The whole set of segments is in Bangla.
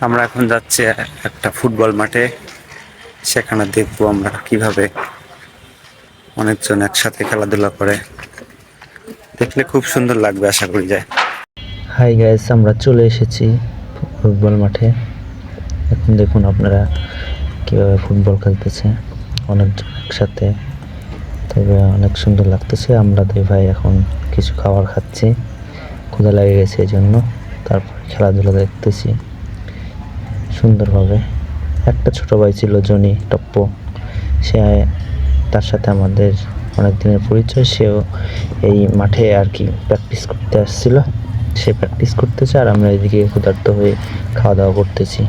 আমরা এখন যাচ্ছি একটা ফুটবল মাঠে। সেখানে দেখবো আমরা কিভাবে অনেকজন একসাথে খেলাধুলা করে। দেখলে খুব সুন্দর লাগবে আশা করি। যায় হাই গাইস, আমরা চলে এসেছি ফুটবল মাঠে। এখন দেখুন আপনারা কিভাবে ফুটবল খেলতেছে অনেকজন একসাথে, তবে অনেক সুন্দর লাগতেছে। আমরা দুই ভাই এখন কিছু খাবার খাচ্ছি, ক্ষুধা লেগে গেছে এই জন্য। তারপর খেলাধুলা দেখতেছি সুন্দরভাবে। একটা ছোট ভাই ছিল জনি টপ্প, সে তার সাথে আমাদের অনেক দিনের পরিচয়। সেও এই মাঠে আর কি প্র্যাকটিস করতে আসছিল। সে প্র্যাকটিস করতেছে আর আমরা এদিকে ক্ষুধার্ত হয়ে খাওয়া দাওয়া করতেছি।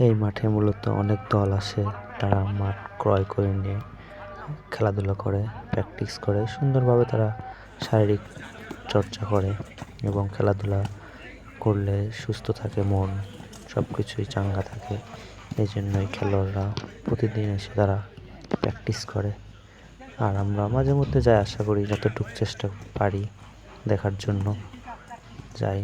এই মাঠে মূলত অনেক দল আসে, তারা মাঠ ক্রয় করে নিয়ে খেলাধুলা করে, প্র্যাকটিস করে, সুন্দরভাবে তারা শারীরিক চর্চা করে এবং খেলাধুলা করলে সুস্থ থাকে মন, সব কিছুই চাঙ্গা থাকে। এই জন্যই খেলোয়াড়রা প্রতিদিন এসে তারা প্র্যাকটিস করে। আর আমরা মাঝে মধ্যে যাই, আশা করি যতটুকু চেষ্টা পারি দেখার জন্য যাই।